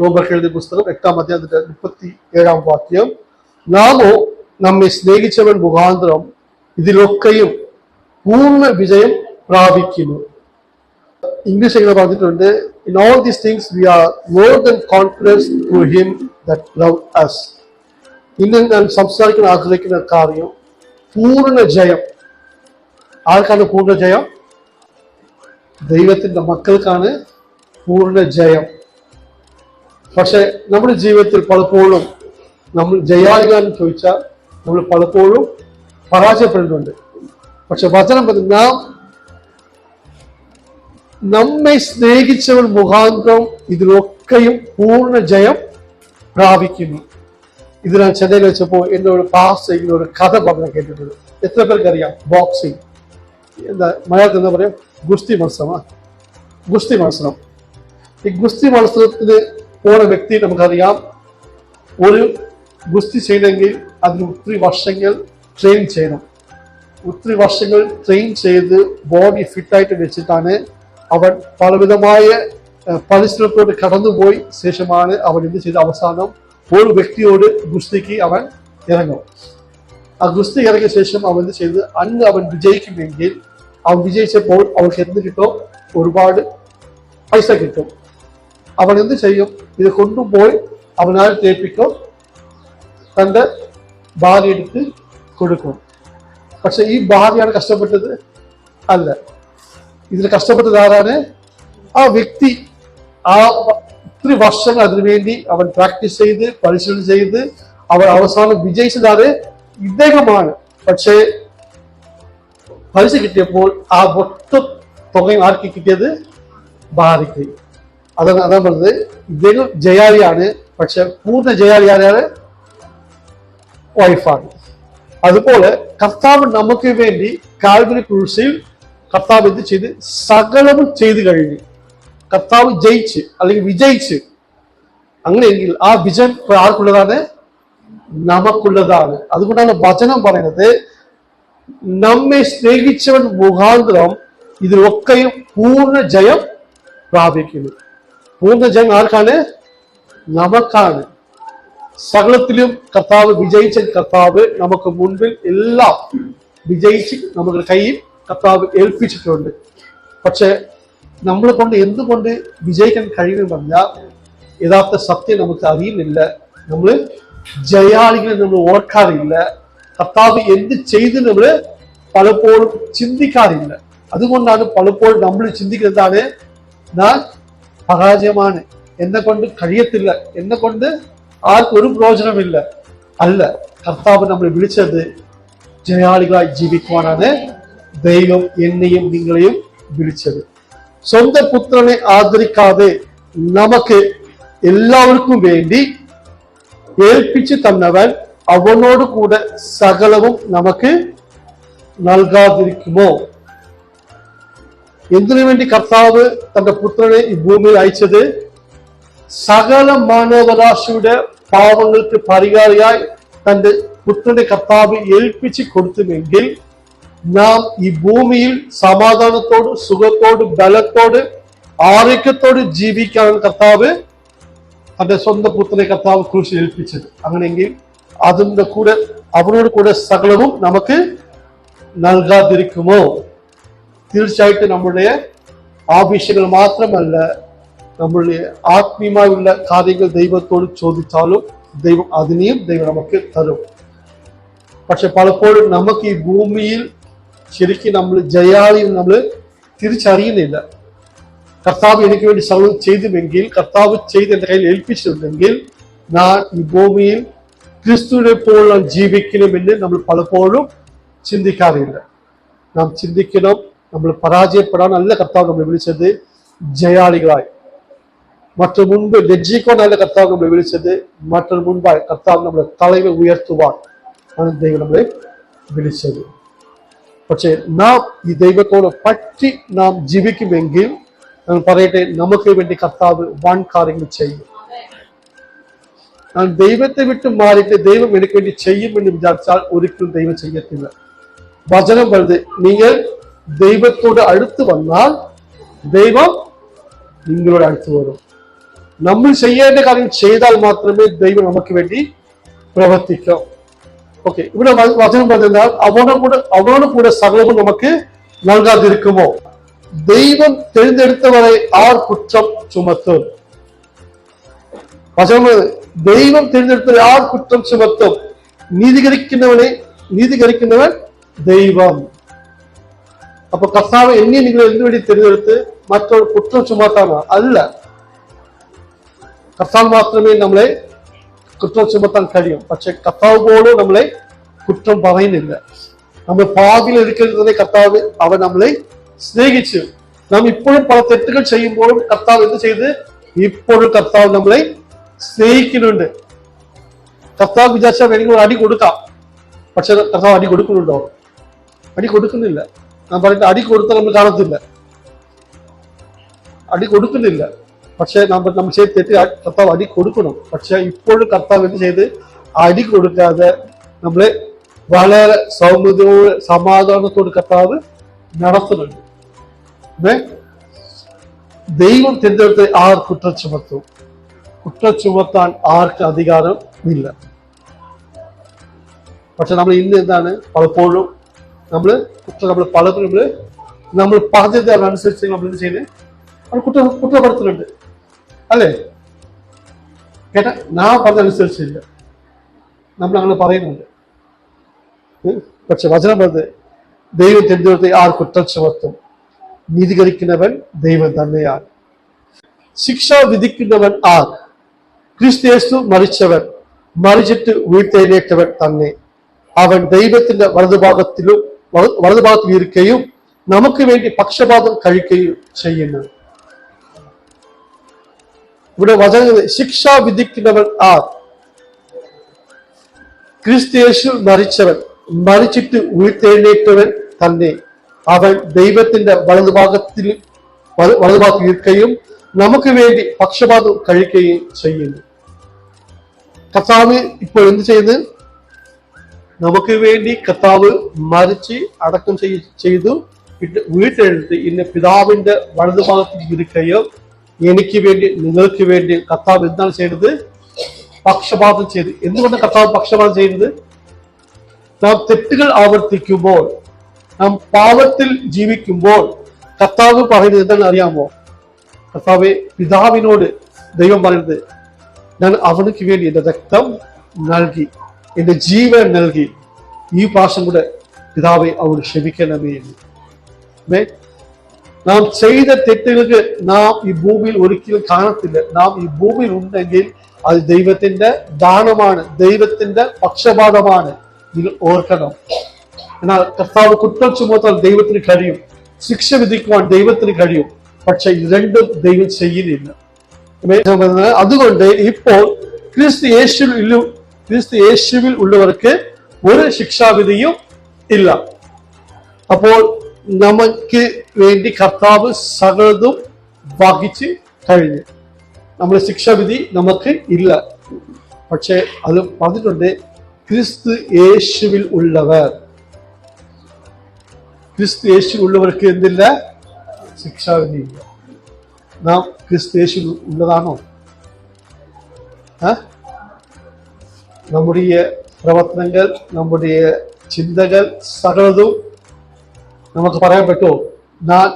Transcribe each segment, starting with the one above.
റോമർക്ക് എഴുതിയ പുസ്തകം 8-ാം അധ്യായത്തിന്റെ 37-ാം വാക്യം. നാമോ നമ്മെ സ്നേഹിച്ചവൻ മുഖാന്തരം ഇതിലൊക്കെയും പൂർണ്ണ വിജയം പ്രാപിക്കുന്നു. ഇംഗ്ലീഷ് എങ്ങനെ പറഞ്ഞിട്ടുണ്ട്, in all these things we are more than conquerors through him that loved us. ഇന്ന് ഞാൻ സംസാരിക്കാൻ ആഗ്രഹിക്കുന്ന കാര്യം പൂർണ്ണ ജയം. ആർക്കാണ് പൂർണ്ണ ജയം? ദൈവത്തിന്റെ മക്കൾക്കാണ് പൂർണ്ണ ജയം. പക്ഷെ നമ്മുടെ ജീവിതത്തിൽ പലപ്പോഴും നമ്മൾ ജയാളികളെന്ന് ചോദിച്ചാൽ നമ്മൾ പലപ്പോഴും പരാജയപ്പെടുന്നുണ്ട്. പക്ഷെ വചനം പറഞ്ഞു, നമ്മെ സ്നേഹിച്ചവൻ മുഖാന്തരം ഇതിലൊക്കെയും പൂർണ്ണ ജയം പ്രാപിക്കുന്നു. ഇത് ഞാൻ ചെന്നൈയിൽ വെച്ചപ്പോൾ എന്നോട് പാസ് ചെയ്യുന്ന ഒരു കഥ പറഞ്ഞ കേട്ടിട്ടുണ്ട്. എത്ര പേർക്ക് അറിയാം? ബോക്സിങ്, എന്താ മലയാളത്തിൽ എന്താ പറയാ, ഗുസ്തി മത്സരമാണ്. ഗുസ്തി മത്സരം. ഈ ഗുസ്തി മത്സരത്തിന് പോണ വ്യക്തി നമുക്കറിയാം, ഒരു ഗുസ്തി ചെയ്യണമെങ്കിൽ അതിന് ഒത്തിരി വർഷങ്ങൾ ട്രെയിൻ ചെയ്യണം. ഒത്തിരി വർഷങ്ങൾ ട്രെയിൻ ചെയ്ത് ബോഡി ഫിറ്റായിട്ട് വെച്ചിട്ടാണ് അവൻ പലവിധമായ പരിശ്രമത്തോട് കടന്നുപോയി ശേഷമാണ് അവൻ എന്ത് ചെയ്ത് അവസാനം ഒരു വ്യക്തിയോട് ഗുസ്തിക്ക് അവൻ ഇറങ്ങും. ആ ഗുസ്തി ഇറങ്ങിയ ശേഷം അവൻ എന്ത് ചെയ്ത് അന്ന് അവൻ വിജയിക്കുമെങ്കിൽ അവൻ വിജയിച്ചപ്പോൾ അവർക്ക് എന്ത് കിട്ടും? ഒരുപാട് പൈസ കിട്ടും. അവൻ എന്ത് ചെയ്യും? ഇത് കൊണ്ടുപോയി അവനാൽ തേപ്പിക്കും, തൻ്റെ ഭാര്യ എടുത്ത് കൊടുക്കും. പക്ഷെ ഈ ഭാര്യയാണ് കഷ്ടപ്പെട്ടത്? അല്ല. ഇതിന് കഷ്ടപ്പെട്ടത് ആരാണ്? ആ വ്യക്തി. ആ ഒത്തിരി വർഷങ്ങൾ അതിനുവേണ്ടി അവൻ പ്രാക്ടീസ് ചെയ്ത് പരിശീലനം ചെയ്ത് അവൻ അവസാനം വിജയിച്ചതാണ് ഇദ്ദേഹമാണ്. പക്ഷേ പൈസ കിട്ടിയപ്പോൾ ആ മൊത്തം തുകയും ആർക്ക് കിട്ടിയത്? ഭാര്യയ്ക്ക്. അതാണ് പറഞ്ഞത്, ഇദ്ദേഹം ജയാളിയാണ്, പക്ഷെ പൂർണ്ണ ജയാളി ആരാണ്? വൈഫാണ്. അതുപോലെ കർത്താവ് നമുക്ക് വേണ്ടി കാൽവരി ക്രൂശിൽ കർത്താവ് എന്ത് ചെയ്ത്? സകലവും ചെയ്തു കഴിഞ്ഞു. കർത്താവ് ജയിച്ച് അല്ലെങ്കിൽ വിജയിച്ച്. അങ്ങനെയെങ്കിൽ ആ വിജയം ആർക്കുള്ളതാണ്? നമുക്കുള്ളതാണ്. അതുകൊണ്ടാണ് വചനം പറയുന്നത്, നമ്മെ സ്നേഹിച്ചവൻ മുഖാന്തരം ഇതിലൊക്കെയും പൂർണ്ണ ജയം പ്രാപിക്കുന്നു. പൂർണ്ണ ജയം ആർക്കാണ്? നമുക്കാണ്. സകലത്തിലും കർത്താവ് വിജയിച്ച കർത്താവ് നമുക്ക് മുൻപിൽ എല്ലാം വിജയിച്ച് നമുക്ക് കയ്യിൽ കർത്താവ് ഏൽപ്പിച്ചിട്ടുണ്ട്. പക്ഷെ നമ്മളെ കൊണ്ട് എന്തുകൊണ്ട് വിജയിക്കാൻ കഴിയുമെന്ന് പറഞ്ഞാൽ യഥാർത്ഥ സത്യം നമുക്ക് അറിയുന്നില്ല. നമ്മൾ ജയാളികളെ നമ്മൾ ഓർക്കാറില്ല. കർത്താവ് എന്ത് ചെയ്ത് നമ്മൾ പലപ്പോഴും ചിന്തിക്കാറില്ല. അതുകൊണ്ടാണ് പലപ്പോഴും നമ്മൾ ചിന്തിക്കുന്നതാണ്, ഞാൻ പരാജയമാണ്, എന്നെ കൊണ്ട് കഴിയത്തില്ല, എന്നെ കൊണ്ട് ആർക്കൊരു പ്രയോജനമില്ല. അല്ല, കർത്താവ് നമ്മൾ വിളിച്ചത് ജയാളികളായി ജീവിക്കുവാനാണ്. ദൈവം എന്നെയും നിങ്ങളെയും വിളിച്ചത്. സ്വന്തം പുത്രനെ ആദരിക്കാതെ നമുക്ക് എല്ലാവർക്കും വേണ്ടി ഏൽപ്പിച്ചു തന്നവൻ അവനോട് കൂടെ സകലവും നമുക്ക് നൽകാതിരിക്കുമോ? എന്തിനു വേണ്ടി കർത്താവ് തന്റെ പുത്രനെ ഈ ഭൂമിയിൽ അയച്ചത്? സകല മാനവരാശിയുടെ പാവങ്ങൾക്ക് പരിഹാരിയായി തന്റെ പുത്രനെ കർത്താവ് ഏൽപ്പിച്ച് കൊടുത്തുമെങ്കിൽ നാം ഈ ഭൂമിയിൽ സമാധാനത്തോട്, സുഖത്തോട്, ബലത്തോട്, ആരോഗ്യത്തോട് ജീവിക്കാനാണ് കർത്താവ് തന്റെ സ്വന്തം പുത്രനെ കർത്താവ് ക്രൂശിൽ ഏൽപ്പിച്ചത്. അങ്ങനെയെങ്കിൽ അതിന്റെ കൂടെ അവനോട് കൂടെ സകലവും നമുക്ക് നൽകാതിരിക്കുമോ? തീർച്ചയായിട്ടും നമ്മുടെ ആവശ്യങ്ങൾ മാത്രമല്ല, നമ്മളുടെ ആത്മീയമായുള്ള കാര്യങ്ങൾ ദൈവത്തോട് ചോദിച്ചാലും ദൈവം അതിനെയും ദൈവം നമുക്ക് തരും. പക്ഷെ പലപ്പോഴും നമുക്ക് ഈ ഭൂമിയിൽ ശരിക്കും നമ്മൾ ജയാളി നമ്മൾ തിരിച്ചറിയുന്നില്ല. കർത്താവ് എനിക്ക് വേണ്ടി സകലം ചെയ്തുവെങ്കിൽ, കർത്താവ് ചെയ്ത് എന്റെ കയ്യിൽ ഏൽപ്പിച്ചിട്ടുണ്ടെങ്കിൽ ഞാൻ ഈ ഭൂമിയിൽ ക്രിസ്തുവിനെ പോലെ ജീവിക്കണമെന്ന് നമ്മൾ പലപ്പോഴും ചിന്തിക്കാറില്ല. നാം ചിന്തിക്കണം, നമ്മൾ പരാജയപ്പെടാനല്ല കർത്താവ് നമ്മളെ വിളിച്ചത്, ജയാളികളായി. മറ്റു മുൻപ് ലജ്ജിക്കാനല്ല കർത്താവ് നമ്മളെ വിളിച്ചത്, മറ്റൊരു മുൻപായി കർത്താവ് നമ്മളെ തലയിൽ ഉയർത്തുവാൻ ആണ് ദൈവം നമ്മളെ വിളിച്ചത്. പക്ഷെ നാം ഈ ദൈവത്തോട് പറ്റി നാം ജീവിക്കുമെങ്കിൽ ഞാൻ പറയട്ടെ, നമുക്ക് വേണ്ടി കർത്താവ് വൻ കാര്യങ്ങൾ ചെയ്യും. ഞാൻ ദൈവത്തെ വിട്ട് മാറിയിട്ട് ദൈവം എനിക്ക് വേണ്ടി ചെയ്യുമെന്ന് വിചാരിച്ചാൽ ഒരിക്കലും ദൈവം ചെയ്യത്തില്ല. വചനം പറഞ്ഞത്, നിങ്ങൾ ദൈവത്തോട് അടുത്ത് വന്നാൽ ദൈവം നിങ്ങളോട് അടുത്ത് വരും. നമ്മൾ ചെയ്യേണ്ട കാര്യം ചെയ്താൽ മാത്രമേ ദൈവം നമുക്ക് വേണ്ടി പ്രവർത്തിക്കാം. ഓക്കെ, ഇവിടെ വചനം പറഞ്ഞാൽ അവനോട് കൂടെ സകലവും നമുക്ക് നൽകാതിരിക്കുമോ? ദൈവം തിരഞ്ഞെടുത്തവരെ ആർ കുറ്റം ചുമത്തും? വചനം, ദൈവം തിരഞ്ഞെടുത്തവരെ ആർ കുറ്റം ചുമത്തും? നീതീകരിക്കുന്നവൻ ദൈവം. അപ്പൊ കർത്താവ് എന്നെ നിങ്ങൾ എന്തുവേണ്ടി തിരഞ്ഞെടുത്ത് മറ്റൊരു കുറ്റം ചുമത്താനോ? അല്ല, കർത്താവ് മാത്രമേ നമ്മളെ കുറ്റം ചുമത്താൻ കഴിയും. പക്ഷെ കർത്താവ് പോലും നമ്മളെ കുറ്റം പറയുന്നില്ല. നമ്മൾ പാതിയിൽ എടുക്കുന്നതിനെ കർത്താവ് അവൻ നമ്മളെ സ്നേഹിച്ചു. നാം ഇപ്പോഴും പല തെറ്റുകൾ ചെയ്യുമ്പോഴും കർത്താവ് എന്ത് ചെയ്ത്? ഇപ്പോഴും കർത്താവ് നമ്മളെ സ്നേഹിക്കുന്നുണ്ട്. കർത്താവ് വിചാരിച്ചാൽ എനിക്ക് അടി കൊടുക്കാം, പക്ഷെ കർത്താവ് അടി കൊടുക്കുന്നുണ്ടോ? അടി കൊടുക്കുന്നില്ല. ഞാൻ പറഞ്ഞിട്ട് അടി കൊടുത്താൽ നമ്മൾ കാണത്തില്ല, അടി കൊടുക്കുന്നില്ല. പക്ഷെ നമ്മൾ ചെയ്ത് തെറ്റ് കർത്താവ് അടി കൊടുക്കണം. പക്ഷെ ഇപ്പോഴും കർത്താവ് എന്ത് ചെയ്ത്? അടി കൊടുക്കാതെ നമ്മളെ വളരെ സൗമ്യതയോട് സമാധാനത്തോട് കർത്താവ് നടത്തുന്നുണ്ട്. ദൈവം തിരഞ്ഞെടുത്ത് ആർ കുറ്റം ചുമത്തും? കുറ്റം ചുമത്താൻ ആർക്ക് അധികാരം ഇല്ല. പക്ഷെ നമ്മൾ ഇന്ന് എന്താണ് പലപ്പോഴും നമ്മൾ പലപ്പോഴും നമ്മൾ പറഞ്ഞതനുസരിച്ച് നമ്മൾ എന്ത് ചെയ്യുന്നത്? നമ്മൾ കുറ്റപ്പെടുത്തുന്നുണ്ട്, അല്ലേ? കേട്ടാ, ഞാൻ പറഞ്ഞതനുസരിച്ചില്ല, നമ്മൾ അങ്ങനെ പറയുന്നുണ്ട്. പക്ഷെ വചനം പറഞ്ഞത്, ദൈവം തിരഞ്ഞെടുത്ത് ആർ കുറ്റം ചുമത്തും? നീതീകരിക്കുന്നവൻ ദൈവം തന്നെയാണ്. ശിക്ഷ വിധിക്കുന്നവൻ ആർ? ക്രിസ്തു മരിച്ചവൻ, മരിച്ചിട്ട് ഉയർത്തെഴുന്നേറ്റവൻ തന്നെ. അവൻ ദൈവത്തിന്റെ വലതുഭാഗത്തിൽ ഇരിക്കുകയും നമുക്ക് വേണ്ടി പക്ഷപാതം കഴിക്കുകയും ചെയ്യുന്നു. ഇവിടെ വചനം, ശിക്ഷ വിധിക്കുന്നവൻ ആർ? ക്രിസ്തു മരിച്ചവൻ, മരിച്ചിട്ട് ഉയർത്തെഴുന്നേറ്റവൻ തന്നെ. അവൻ ദൈവത്തിന്റെ വലതുഭാഗത്തിൽ ഇരിക്കുകയും നമുക്ക് വേണ്ടി പക്ഷപാതം കഴിക്കുകയും ചെയ്യുന്നു. കർത്താവ് ഇപ്പോൾ എന്ത് ചെയ്യുന്നത്? നമുക്ക് വേണ്ടി കർത്താവ് മരിച്ച് അടക്കം ചെയ്തു വീട്ടെഴുത്ത് ഇന്ന് പിതാവിന്റെ വലതുഭാഗത്തിൽ ഇരിക്കുകയും എനിക്ക് വേണ്ടി നിങ്ങൾക്ക് വേണ്ടി കർത്താവ് എന്താണ് ചെയ്തത്? പക്ഷപാതം ചെയ്ത്. എന്തുകൊണ്ട് കർത്താവ് പക്ഷപാതം ചെയ്യുന്നത്? നാം തെറ്റുകൾ ആവർത്തിക്കുമ്പോൾ, നാം പാപത്തിൽ ജീവിക്കുമ്പോൾ കർത്താവ് പറയുന്നത് എന്താണെന്ന് അറിയാമോ? കർത്താവ് പിതാവിനോട് ദൈവം പറയുന്നത്, ഞാൻ അവനക്ക് വേണ്ടി എന്റെ രക്തം നൽകി, എന്റെ ജീവൻ നൽകി. ഈ പ്രാവശ്യം കൂടെ പിതാവെ അവന് ക്ഷമിക്കണമേ എന്ന്. നാം ചെയ്ത തെറ്റുകൾക്ക് നാം ഈ ഭൂമിയിൽ ഒരിക്കലും കാണത്തില്ല. നാം ഈ ഭൂമിയിൽ ഉണ്ടെങ്കിൽ അത് ദൈവത്തിന്റെ ദാനമാണ്, ദൈവത്തിന്റെ പക്ഷപാതമാണ്. നിങ്ങൾ ഓർക്കണം. എന്നാൽ കർത്താവ് കുറ്റം ചുമത്താൻ ദൈവത്തിന് കഴിയും, ശിക്ഷ വിധിക്കുവാൻ ദൈവത്തിന് കഴിയും. പക്ഷെ ഇത് രണ്ടും ദൈവം ചെയ്യുന്നില്ല. അതുകൊണ്ട് ഇപ്പോൾ ക്രിസ്തു യേശുവിൽ ഉള്ളവർക്ക് ഒരു ശിക്ഷാവിധിയും ഇല്ല. അപ്പോൾ നമുക്ക് വേണ്ടി കർത്താവ് സകലതും വഹിച്ച് കഴിഞ്ഞു. നമ്മുടെ ശിക്ഷാവിധി നമുക്ക് ഇല്ല. പക്ഷെ അത് പറഞ്ഞിട്ടുണ്ട്, ക്രിസ്തു യേശുവിൽ ഉള്ളവർക്ക് എന്തില്ല? ശിക്ഷാവിധി ഇല്ല. നാം ക്രിസ്തു യേശുവിൽ ഉള്ളതാണോ? നമ്മുടെ പ്രവർത്തനങ്ങൾ, നമ്മുടെ ചിന്തകൾ സകലതും നമുക്ക് പറയാൻ പറ്റുമോ? ഞാൻ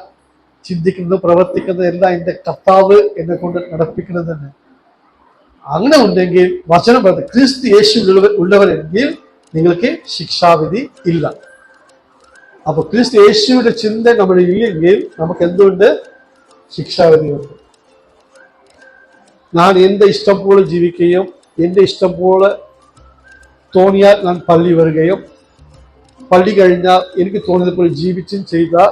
ചിന്തിക്കുന്നത് പ്രവർത്തിക്കുന്നത് എല്ലാം എന്റെ കർത്താവ് എന്നെ കൊണ്ട് നടപ്പിക്കുന്നത് തന്നെ. അങ്ങനെ ഉണ്ടെങ്കിൽ വചനം പറയുന്നത് ക്രിസ്തു യേശു ഉള്ളവരെങ്കിൽ നിങ്ങൾക്ക് ശിക്ഷാവിധി ഇല്ല. അപ്പൊ ക്രിസ്തു യേശുവിന്റെ ചിന്ത നമ്മുടെ ഇല്ലെങ്കിൽ നമുക്ക് എന്തുകൊണ്ട്? ശിക്ഷാവിധിയുണ്ട്. ഞാൻ എന്റെ ഇഷ്ടം പോലെ ജീവിക്കുകയും എന്റെ ഇഷ്ടം പോലെ തോന്നിയാൽ ഞാൻ പള്ളി വരികയും പള്ളി കഴിഞ്ഞാൽ എനിക്ക് തോന്നിയതുപോലെ ജീവിച്ചും ചെയ്താൽ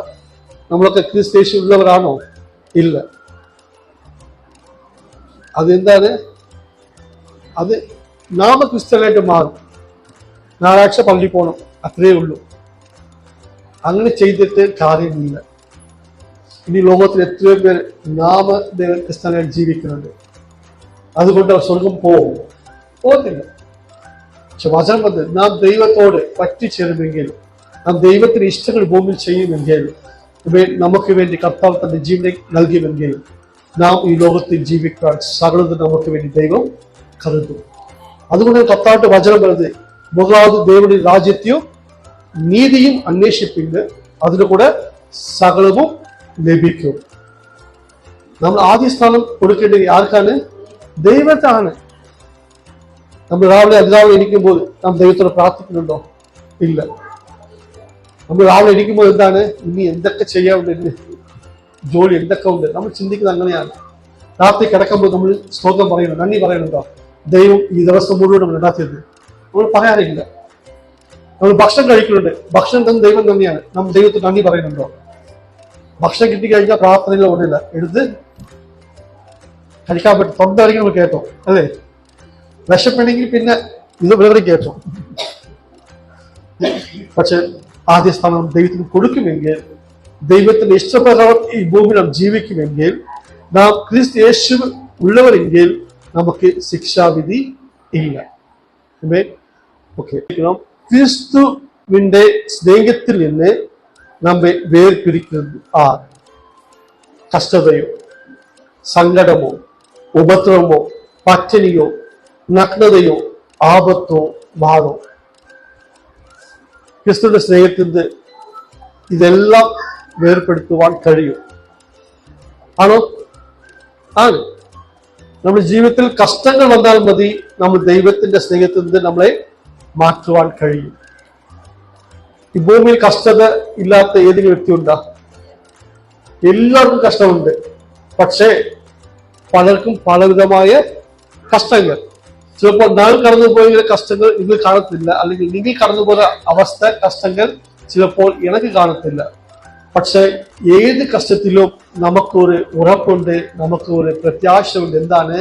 നമ്മളൊക്കെ ക്രിസ്തേശു ഉള്ളവരാണോ? ഇല്ല. അതെന്താണ്? അത് നാമക്രിസ്ത്യനായിട്ട് മാറും. ഞായറാഴ്ച പള്ളി പോകണം, അത്രയേ ഉള്ളൂ. അങ്ങനെ ചെയ്തിട്ട് കാര്യമില്ല. ഇനി ലോകത്തിൽ എത്രയോ പേർ ക്രിസ്ത്യാനായിട്ട് ജീവിക്കുന്നുണ്ട്. അതുകൊണ്ട് അവർ സ്വർഗം പോകുന്നില്ല. പക്ഷെ വചനം വന്ന് നാം ദൈവത്തോട് പറ്റിച്ചേരുമെങ്കിൽ, നാം ദൈവത്തിന് ഇഷ്ടങ്ങൾ ഭൂമിയിൽ ചെയ്യുമെങ്കിൽ, നമുക്ക് വേണ്ടി കർത്താവ് തന്റെ ജീവനെ നൽകിയെങ്കിൽ, നാം ഈ ലോകത്തിൽ ജീവിക്കാൻ സകലതും നമുക്ക് വേണ്ടി ദൈവം കരുതും. അതുകൊണ്ട് കർത്താവിന്റെ വചനം പറഞ്ഞത്, മുഖാത് ദൈവന്റെ രാജ്യത്തെയും നീതിയും അന്വേഷിപ്പിന്, അതിന് കൂടെ സകലവും ലഭിക്കും. നമ്മൾ ആദ്യ സ്ഥാനം കൊടുക്കേണ്ടത് ആർക്കാണ്? ദൈവത്താണ്. നമ്മൾ രാവിലെ എണീക്കുമ്പോൾ നാം ദൈവത്തോട് പ്രാർത്ഥിക്കുന്നുണ്ടോ? ഇല്ല. നമ്മൾ രാവിലെ എണീക്കുമ്പോൾ എന്താണ്? ഇനി എന്തൊക്കെ ചെയ്യാറുണ്ട്, ജോലി എന്തൊക്കെ ഉണ്ട്, നമ്മൾ ചിന്തിക്കുന്നത് അങ്ങനെയാണ്. രാത്രി കിടക്കുമ്പോൾ നമ്മൾ സ്തോത്രം പറയുന്നു, നന്ദി പറയുന്നുണ്ടോ? ദൈവം ഈ ദിവസം മുഴുവൻ നമ്മൾ ഉണ്ടാക്കിയത് നമ്മൾ പറയാറില്ല. നമ്മൾ ഭക്ഷണം കഴിക്കുന്നുണ്ട്, ഭക്ഷണം തന്നെ ദൈവം തന്നെയാണ്, നമ്മൾ ദൈവത്തിന് നന്ദി പറയുന്നുണ്ടോ? ഭക്ഷണം കിട്ടിക്കഴിഞ്ഞാൽ പ്രാർത്ഥനയിൽ ഓടില്ല, എടുത്ത് കഴിക്കാൻ പറ്റും. തൊണ്ടറിഞ്ഞ് നമ്മൾ കേട്ടോ, അല്ലേ? വിശപ്പെണെങ്കിൽ പിന്നെ ഇത് വേറെ കേട്ടോ. പക്ഷെ ആദ്യ സ്ഥാനം ദൈവത്തിന് കൊടുക്കുമെങ്കിൽ, ദൈവത്തിന്റെ ഇഷ്ടപ്രകാരം ഈ ഭൂമിയിൽ നാം ജീവിക്കുമെങ്കിൽ, നാം ക്രിസ്തു യേശു ഉള്ളവരെങ്കിൽ നമുക്ക് ശിക്ഷാവിധി ഇല്ല. ക്രിസ്തുവിന്റെ സ്നേഹത്തിൽ നിന്ന് നമ്മെ വേർപിരിക്കുന്നത് കഷ്ടതയോ സങ്കടമോ ഉപദ്രവമോ പട്ടിണിയോ നഗ്നതയോ ആപത്തോ വാദോ? ക്രിസ്തുവിന്റെ സ്നേഹത്തിന്റെ ഇതെല്ലാം വേർപെടുത്തുവാൻ കഴിയും. ആണോ? ആണ്. നമ്മുടെ ജീവിതത്തിൽ കഷ്ടങ്ങൾ വന്നാൽ മതി, നമ്മൾ ദൈവത്തിന്റെ സ്നേഹത്തിൽ നിന്ന് നമ്മളെ മാറ്റുവാൻ കഴിയും. ഈ ഭൂമിയിൽ കഷ്ടത ഇല്ലാത്ത ഏതെങ്കിലും വ്യക്തി ഉണ്ടാ? എല്ലാവർക്കും കഷ്ടമുണ്ട്. പക്ഷേ പലർക്കും പലവിധമായ കഷ്ടങ്ങൾ. ചിലപ്പോൾ ഞാൻ കടന്നുപോയ കഷ്ടങ്ങൾ നിങ്ങൾ കാണത്തില്ല, അല്ലെങ്കിൽ നിങ്ങൾ കടന്നുപോയ അവസ്ഥ കഷ്ടങ്ങൾ ചിലപ്പോൾ എനിക്ക് കാണത്തില്ല. പക്ഷെ ഏത് കഷ്ടത്തിലും നമുക്കൊരു ഉറപ്പുണ്ട്, നമുക്കൊരു പ്രത്യാശയുണ്ട്. എന്താണ്?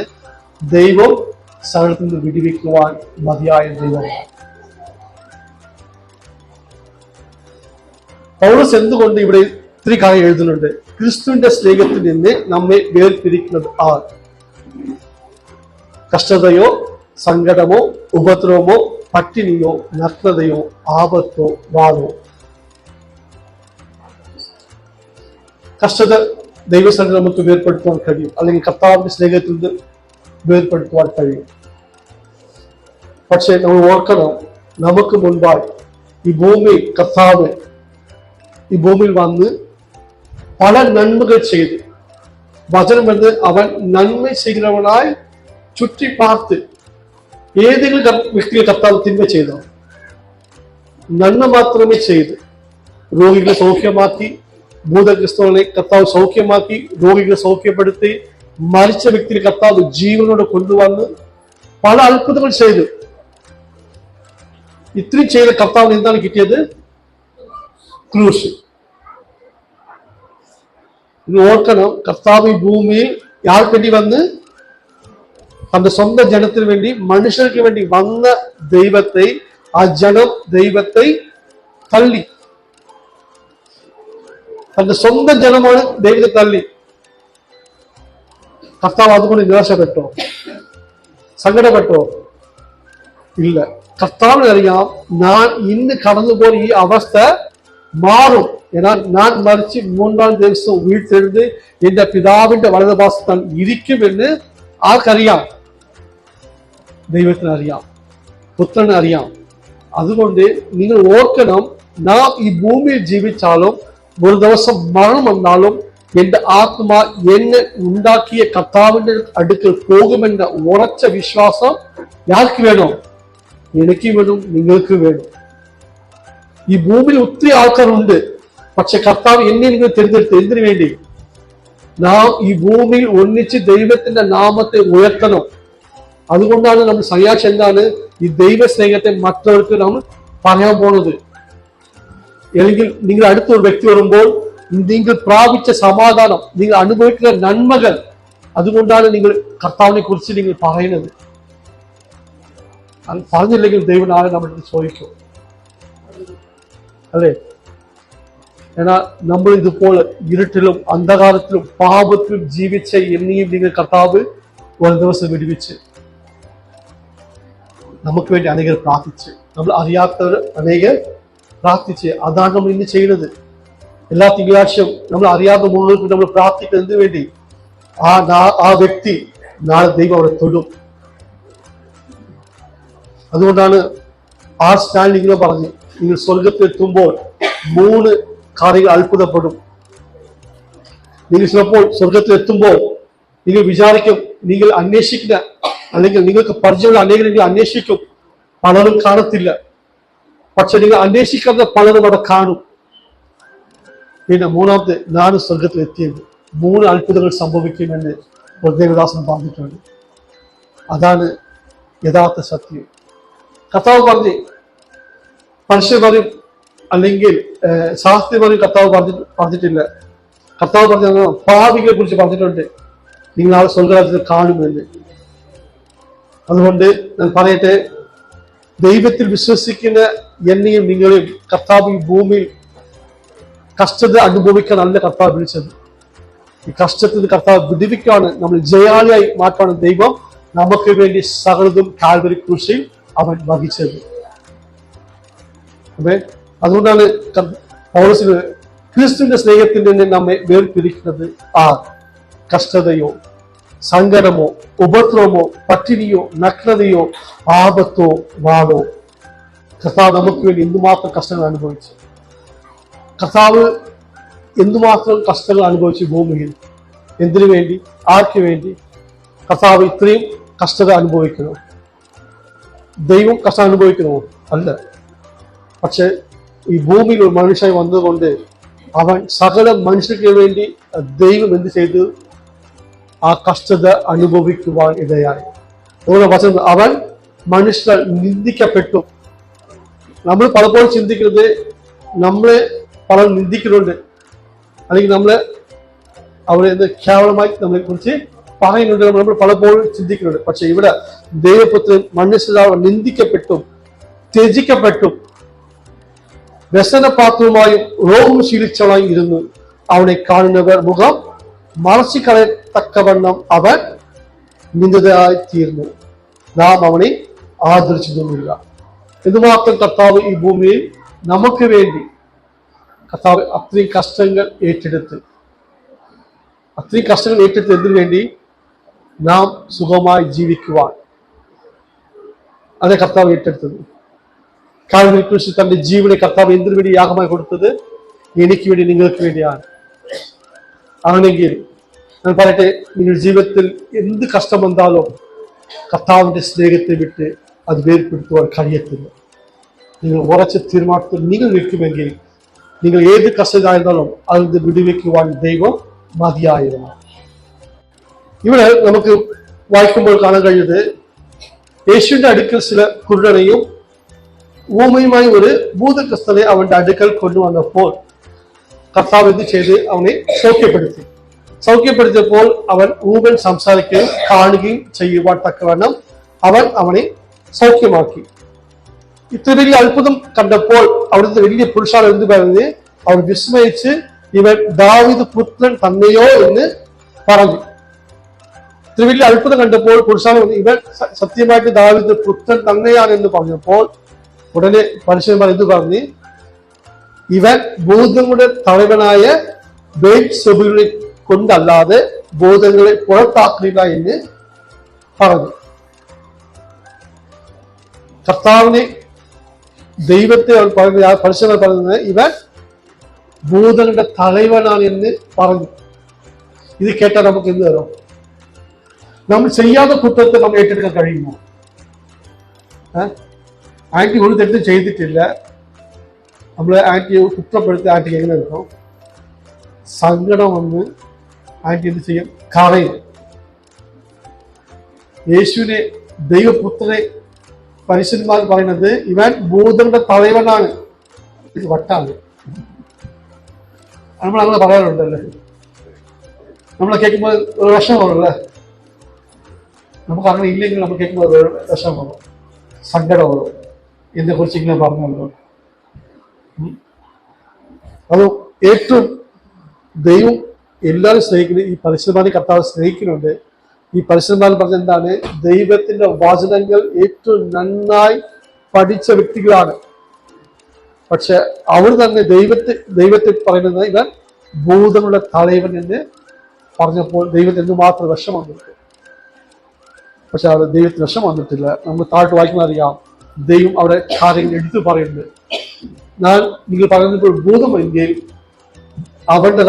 ദൈവം സകലത്തിൽ നിന്ന് വിടുവിക്കുവാൻ മതിയായ ദൈവമാണ്. പൗലോസ് എന്തുകൊണ്ട് ഇവിടെ ഇത്തിരി കാര്യം എഴുതുന്നുണ്ട്? ക്രിസ്തുവിന്റെ സ്നേഹത്തിൽ നിന്ന് നമ്മെ വേർപിരിക്കുന്നത് കഷ്ടതയോ സങ്കടമോ ഉപദ്രവമോ പട്ടിണിയോ നഗ്നതയോ ആപത്തോ വാദോ? കഷ്ടത ദൈവസ്ഥലത്ത് നമുക്ക് വേർപ്പെടുത്തുവാൻ കഴിയും, അല്ലെങ്കിൽ കർത്താവിന്റെ സ്നേഹത്തിൽ നിന്ന് വേർപ്പെടുത്തുവാൻ കഴിയും. പക്ഷെ നമ്മൾ ഓർക്കണം, നമുക്ക് മുൻപായി ഈ ഭൂമി കർത്താവ് ഈ ഭൂമിയിൽ വന്ന് പല നന്മകൾ ചെയ്ത്, വചനം എന്ന് അവൻ നന്മ ചെയ്യുന്നവനായി ചുറ്റി പാർത്ത്, ഏതെങ്കിലും വ്യക്തിയെ കർത്താവ് തിന്മ ചെയ്തോ? നന്മ മാത്രമേ ചെയ്ത് രോഗികളെ സൗഖ്യമാക്കി, ഭൂതഗ്രസ്തകളെ കർത്താവ് സൗഖ്യമാക്കി, രോഗികളെ സൗഖ്യപ്പെടുത്തി, മരിച്ച വ്യക്തിയെ കർത്താവ് ജീവനോട് കൊണ്ടുവന്ന് പല അത്ഭുതങ്ങൾ ചെയ്തു. ഇത്രയും ചെയ്ത കർത്താവിന് എന്താണ് കിട്ടിയത്? ക്രൂശ്. ഇത് ഓർക്കണം, കർത്താവ് ഈ ഭൂമിയിൽ ആർക്ക് വേണ്ടി വന്ന്? തന്റെ സ്വന്തം ജനത്തിന് വേണ്ടി, മനുഷ്യർക്ക് വേണ്ടി വന്ന ദൈവത്തെ, ആ ജനം ദൈവത്തെ തള്ളി. തന്റെ സ്വന്തം ജനമാണ് ദൈവത്തെ തള്ളി. കർത്താവ് അതുകൊണ്ട് നിരാശപ്പെട്ടോ? സങ്കടപ്പെട്ടോ? ഇല്ല. കർത്താവിനറിയാം, ഞാൻ ഇന്ന് കടന്നുപോയ ഈ അവസ്ഥ മാറും. എന്നാൽ ഞാൻ മരിച്ച് മൂന്നാം ദിവസം വീഴ്ത്തെഴുന്ന് എന്റെ പിതാവിന്റെ വലതുഭാഗത്ത് ഇരിക്കുമെന്ന് ആർക്കറിയാം? ദൈവത്തിനറിയാം, പുത്രനറിയാം. അതുകൊണ്ട് നിങ്ങൾ ഓർക്കണം, നാം ഈ ഭൂമിയിൽ ജീവിച്ചാലും ഒരു ദിവസം മരണം വന്നാലും എന്റെ ആത്മാ എന്നെ ഉണ്ടാക്കിയ കർത്താവിന്റെ അടുക്കൽ പോകുമെന്ന ഉറച്ച വിശ്വാസം ആർക്ക് വേണം? എനിക്ക് വേണം, നിങ്ങൾക്ക് വേണം. ഈ ഭൂമിയിൽ ഒത്തിരി ആൾക്കാരുണ്ട്, പക്ഷെ കർത്താവ് എന്നെ നിങ്ങൾ തിരഞ്ഞെടുത്ത് എന്തിനു വേണ്ടി? നാം ഈ ഭൂമിയിൽ ഒന്നിച്ച് ദൈവത്തിന്റെ നാമത്തെ ഉയർത്തണം. അതുകൊണ്ടാണ് നമ്മൾ സയാശ് എന്താണ് ഈ ദൈവ സ്നേഹത്തെ മറ്റവർക്ക് നമ്മൾ പറയാൻ പോണത്. അല്ലെങ്കിൽ നിങ്ങൾ അടുത്തൊരു വ്യക്തി വരുമ്പോൾ നിങ്ങൾ പ്രാപിച്ച സമാധാനം, നിങ്ങൾ അനുഭവിക്കുന്ന നന്മകൾ, അതുകൊണ്ടാണ് നിങ്ങൾ കർത്താവിനെ കുറിച്ച് നിങ്ങൾ പറയുന്നത്. അത് പറഞ്ഞില്ലെങ്കിൽ ദൈവം നാളെ നമ്മുടെ ചോദിക്കും, അല്ലേ? എന്നാൽ നമ്മൾ ഇതുപോലെ ഇരുട്ടിലും അന്ധകാരത്തിലും പാപത്തിലും ജീവിച്ച എന്നെയും നിങ്ങൾ കർത്താവ് ഒരു ദിവസം വിടുവിച്ച് നമുക്ക് വേണ്ടി അനേകർ പ്രാർത്ഥിച്ച്, നമ്മൾ അറിയാത്തവർ അനേകർ പ്രാർത്ഥിച്ച്. അതാണ് നമ്മൾ ഇന്ന് ചെയ്യുന്നത്. എല്ലാ തിങ്കളാഴ്ചയും നമ്മൾ അറിയാത്ത മുഴുവൻ നമ്മൾ പ്രാർത്ഥിക്കുന്നതിന് വേണ്ടി ആ വ്യക്തി നാളെ ദൈവം അവിടെ തൊടും. അതുകൊണ്ടാണ് സ്റ്റാൻഡ് ഇങ്ങനെ പറഞ്ഞു, നിങ്ങൾ സ്വർഗത്തിലെത്തുമ്പോൾ 3 കാര്യങ്ങൾ അത്ഭുതപ്പെടും. നിങ്ങൾ ചിലപ്പോൾ സ്വർഗത്തിലെത്തുമ്പോൾ നിങ്ങൾ വിചാരിക്കും, നിങ്ങൾ അന്വേഷിക്കുന്ന അല്ലെങ്കിൽ നിങ്ങൾക്ക് പരിചയമുള്ള അനേകം നിങ്ങൾ അന്വേഷിക്കും, പലരും കാണത്തില്ല. പക്ഷെ നിങ്ങൾ അന്വേഷിക്കാത്ത പലരും അവിടെ കാണും. പിന്നെ മൂന്നാമത്തെ, ഞാൻ സ്വർഗത്തിൽ എത്തിയത് 3 അത്ഭുതങ്ങൾ സംഭവിക്കുമെന്ന് ദേവദാസൻ പറഞ്ഞിട്ടുണ്ട്. അതാണ് യഥാർത്ഥ സത്യം. കർത്താവ് പറഞ്ഞ് മനുഷ്യർ പറയും, അല്ലെങ്കിൽ ശാസ്ത്രീയ പറയും കർത്താവ് പറഞ്ഞിട്ടില്ല. കർത്താവ് പറഞ്ഞ പാപികളെ കുറിച്ച് പറഞ്ഞിട്ടുണ്ട്, നിങ്ങൾ ആ സ്വർഗരാജ്യത്തിൽ കാണുമെന്ന്. അതുകൊണ്ട് ഞാൻ പറയട്ടെ, ദൈവത്തിൽ വിശ്വസിക്കുന്ന എന്നെയും നിങ്ങളെയും കർത്താവ് ഈ ഭൂമിയിൽ കഷ്ടത അനുഭവിക്കാൻ അല്ല കർത്താവ് വിളിച്ചത്. ഈ കഷ്ടത്തിൽ കർത്താവ് വിടുവിക്കാണ്, നമ്മൾ ജയാളിയായി മാറ്റാണ് ദൈവം നമുക്ക് വേണ്ടി സകലതും കാൽവരി ക്രൂശിൽ അവൻ വഹിച്ചത്. അതെ, അതുകൊണ്ടാണ് പൗലോസിന് ക്രിസ്തുവിന്റെ സ്നേഹത്തിൽ നിന്ന് നമ്മെ വേർപിരിക്കുന്നത് കഷ്ടതയോ സങ്കടമോ ഉപദ്രവമോ പട്ടിണിയോ നഗ്നതയോ ആപത്തോ വാളോ. കർത്താവ് നമുക്ക് വേണ്ടി എന്തുമാത്രം കഷ്ടങ്ങൾ അനുഭവിച്ചു. കർത്താവ് എന്തുമാത്രം കഷ്ടങ്ങൾ അനുഭവിച്ചു ഭൂമിയിൽ. എന്തിനു വേണ്ടി? ആർക്ക് വേണ്ടി? കർത്താവ് ഇത്രയും കഷ്ടത അനുഭവിക്കണോ? ദൈവം കഷ്ടം അനുഭവിക്കണോ? അല്ല. പക്ഷെ ഈ ഭൂമിയിൽ ഒരു മനുഷ്യനായി വന്നതുകൊണ്ട് അവൻ സകല മനുഷ്യർക്ക് വേണ്ടി ദൈവം എന്ത് ചെയ്തു? ആ കഷ്ടത അനുഭവിക്കുവാൻ ഇടയായി. അവൻ മനുഷ്യർ നിന്ദിക്കപ്പെട്ടു. നമ്മൾ പലപ്പോഴും ചിന്തിക്കുന്നത്, നമ്മളെ പലരും നിന്ദിക്കുന്നുണ്ട്, അല്ലെങ്കിൽ നമ്മളെ അവരെ കേവലമായി നമ്മളെ കുറിച്ച് പറയുന്നുണ്ട്, നമ്മൾ പലപ്പോഴും ചിന്തിക്കുന്നുണ്ട്. പക്ഷെ ഇവിടെ ദൈവപുത്രൻ മനുഷ്യരാൽ നിന്ദിക്കപ്പെട്ടും ത്യജിക്കപ്പെട്ടും വ്യസനപാത്രവുമായും രോഗം ശീലിച്ചവനായും ഇരുന്നു. അവനെ കാണുന്നവർ മുഖം മറച്ചിക്കളയത്തക്കവണ്ണം അവൻ നിന്ദിതനായി തീർന്നു. നാം അവനെ ആദരിച്ചതൊന്നുമില്ല. എന്തുമാത്രം കർത്താവ് ഈ ഭൂമിയിൽ നമുക്ക് വേണ്ടി കർത്താവ് അത്രയും കഷ്ടങ്ങൾ ഏറ്റെടുത്ത് എന്തിനു വേണ്ടി? നാം സുഖമായി ജീവിക്കുവാൻ. അതെ കർത്താവ് ഏറ്റെടുത്തത്. കാൽവരി ക്രൂശിൽ തന്റെ ജീവനെ കർത്താവ് എന്തിനു വേണ്ടി യാഗമായി കൊടുത്തത്? എനിക്ക് വേണ്ടി, നിങ്ങൾക്ക് വേണ്ടിയാണ്. ആണെങ്കിൽ ഞാൻ പറയട്ടെ, നിങ്ങൾ ജീവിതത്തിൽ എന്ത് കഷ്ടം വന്നാലും കർത്താവിന്റെ സ്നേഹത്തെ വിട്ട് അത് വേർപ്പെടുത്തുവാൻ കഴിയത്തില്ല. നിങ്ങൾ ഉറച്ച തീരുമാനത്തിൽ നിങ്ങൾ നിൽക്കുമെങ്കിൽ നിങ്ങൾ ഏത് കഷ്ടതായിരുന്നാലും അതിന് വിടുവെക്കുവാൻ ദൈവം മതിയായതാണ്. ഇവിടെ നമുക്ക് വായിക്കുമ്പോൾ കാണാൻ കഴിയുന്നത്, യേശുവിന്റെ അടുക്കൽ ചില കുരുടനെയും ഊമയുമായി ഒരു ഭൂതഗ്രസ്തനെ അവന്റെ അടുക്കൽ കൊണ്ടുവന്നപ്പോൾ കർത്താവ് എന്ത് ചെയ്ത്? അവനെ സൗഖ്യപ്പെടുത്തിയപ്പോൾ അവൻ ഊമൻ സംസാരിക്കുകയും കാണുകയും ചെയ്യുവാൻ തക്കവണ്ണം അവൻ അവനെ സൗഖ്യമാക്കി. ഇത്ര വലിയ അത്ഭുതം കണ്ടപ്പോൾ അവിടുത്തെ വലിയ പുരുഷാൽ എന്ത് പറഞ്ഞ് അവർ വിസ്മയിച്ച്, ഇവൻ ദാവീദ് പുത്രൻ തന്നെയോ എന്ന് പറഞ്ഞു. ഇത്ര വലിയ അത്ഭുതം കണ്ടപ്പോൾ പുരുഷാൽ ഇവൻ സത്യമായിട്ട് ദാവീദ് പുത്രൻ തന്നെയാണ് എന്ന് പറഞ്ഞപ്പോൾ ഉടനെ മനുഷ്യന്മാർ എന്ത് പറഞ്ഞ്, ഇവൻ ഭൂതങ്ങളുടെ തലവനായ ബേൽസെബൂലിനെ കൊണ്ടല്ലാതെ ഭൂതങ്ങളെ പുറത്താക്കില്ല എന്ന് പറഞ്ഞു. കർത്താവിനെ ദൈവത്തെ അവർ പറയുന്നത്, പരിശോധന പറയുന്നത് ഇവൻ ഭൂതങ്ങളുടെ തലവനാണ് എന്ന് പറഞ്ഞു. ഇത് കേട്ടാൽ നമുക്ക് എന്ത് തരും? നമ്മൾ ചെയ്യാത്ത കുറ്റത്തെ നമ്മൾ ഏറ്റെടുക്കാൻ കഴിയുമോ? ആന്റി ഒരു തെറ്റും ചെയ്തിട്ടില്ല, നമ്മൾ ആന്റിയെ കുറ്റപ്പെടുത്തി ആന്റിക്ക് എങ്ങനെ എടുക്കും? സങ്കടം വന്ന് ആന്റി എന്ത് ചെയ്യും? കരയും. യേശുവിനെ ദൈവപുത്രനെ പരിശുദ്ധന്മാർ പറയുന്നത് ഇവൻ ഭൂതങ്ങളുടെ തലവനാണ്. ഇത് വട്ടാണ്. നമ്മൾ അങ്ങനെ പറയാറുണ്ടല്ലേ, നമ്മളെ കേൾക്കുമ്പോൾ ഒരു വിഷമമാണല്ലേ, നമുക്ക് അങ്ങനെ ഇല്ലെങ്കിൽ നമ്മൾ കേൾക്കുമ്പോൾ ഒരു വിഷമമാണോ, സങ്കടമാണോ, എന്നെ കുറിച്ച് ഇങ്ങനെ പറഞ്ഞല്ലോ. അത് ഏറ്റവും ദൈവം എല്ലാവരും സ്നേഹിക്കുന്നത്, ഈ പരിശുദ്ധമായ കർത്താവ് സ്നേഹിക്കുന്നുണ്ട്. ഈ പരിശുദ്ധന്മാർ പറഞ്ഞ എന്താണ്, ദൈവത്തിന്റെ വചനങ്ങൾ ഏറ്റവും നന്നായി പഠിച്ച വ്യക്തികളാണ്. പക്ഷെ അവർ തന്നെ ദൈവത്തെ പറയുന്നത് ഇവൻ ഭൂതങ്ങളുടെ തലവൻ എന്ന് പറഞ്ഞപ്പോൾ ദൈവത്തിന് എന്തുമാത്രം വിഷം വന്നിട്ട്. പക്ഷെ അവിടെ ദൈവത്തിന് വിഷം വന്നിട്ടില്ല. നമ്മൾ താഴോട്ട് വായിക്കുന്ന അറിയാം, ദൈവം അവിടെ കാര്യങ്ങൾ എടുത്തു പറയുന്നത്. ഞാൻ നിങ്ങൾ പറയുമ്പോൾ ഭൂതമെങ്കിൽ അവന്റെ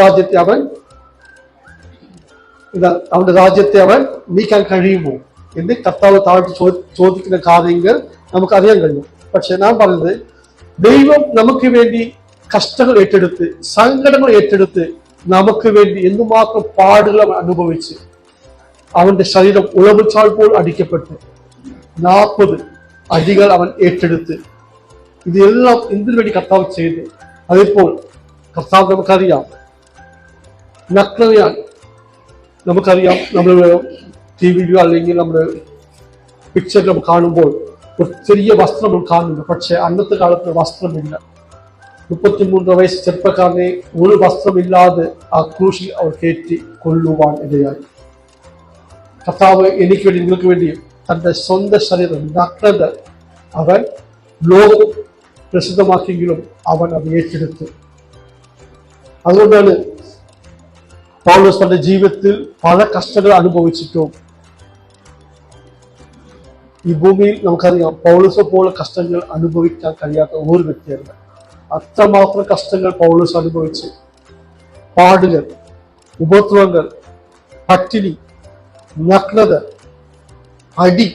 രാജ്യത്തെ അവൻ നീക്കാൻ കഴിയുമോ എന്ന് കർത്താവ് താഴോട്ട് ചോദിക്കുന്ന കാര്യങ്ങൾ നമുക്കറിയാൻ കഴിയും. പക്ഷെ ഞാൻ പറഞ്ഞത്, ദൈവം നമുക്ക് വേണ്ടി കഷ്ടങ്ങൾ ഏറ്റെടുത്ത്, സങ്കടങ്ങൾ ഏറ്റെടുത്ത്, നമുക്ക് വേണ്ടി എന്തുമാത്രം പാടുകൾ അനുഭവിച്ച്, അവന്റെ ശരീരം ഉളവുചാൽ പോൽ അടിക്കപ്പെട്ട് 40 അടികൾ അവൻ ഏറ്റെടുത്ത്, ഇതെല്ലാം എന്തിനു വേണ്ടി കർത്താവ് ചെയ്ത്. അതിപ്പോൾ കർത്താവ് നമുക്കറിയാം, നഗ്നതയാണ് നമുക്കറിയാം. നമ്മൾ ടി വിയിലോ അല്ലെങ്കിൽ നമ്മുടെ പിക്ചറിലും കാണുമ്പോൾ ഒരു ചെറിയ വസ്ത്രം നമ്മൾ കാണുന്നുണ്ട്. പക്ഷെ അന്നത്തെ കാലത്ത് വസ്ത്രമില്ല. 33 വയസ്സ് ചെറുപ്പക്കാരനെ ഒരു വസ്ത്രമില്ലാതെ ആ ക്രൂശിൽ അവർ കയറ്റി കൊല്ലുവാൻ ഇടയായി. കർത്താവ് എനിക്ക് വേണ്ടി, നിങ്ങൾക്ക് വേണ്ടി തന്റെ സ്വന്തം ശരീരം നഗ്നത അവൻ ലോകം പ്രസിദ്ധമാക്കിയെങ്കിലും അവൻ അത് ഏറ്റെടുത്തു. അതുകൊണ്ടാണ് പൗലോസ് തന്റെ ജീവിതത്തിൽ പല കഷ്ടങ്ങൾ അനുഭവിച്ചിട്ടും, ഈ ഭൂമിയിൽ നമുക്കറിയാം പൗലോസ് പോലെ കഷ്ടങ്ങൾ അനുഭവിക്കാൻ കഴിയാത്ത ഒരു വ്യക്തിയല്ല. അത്രമാത്രം കഷ്ടങ്ങൾ പൗലോസ് അനുഭവിച്ച്, പാടുകൾ, ഉപദ്രവങ്ങൾ, പട്ടിണി, നഗ്നത, അടി,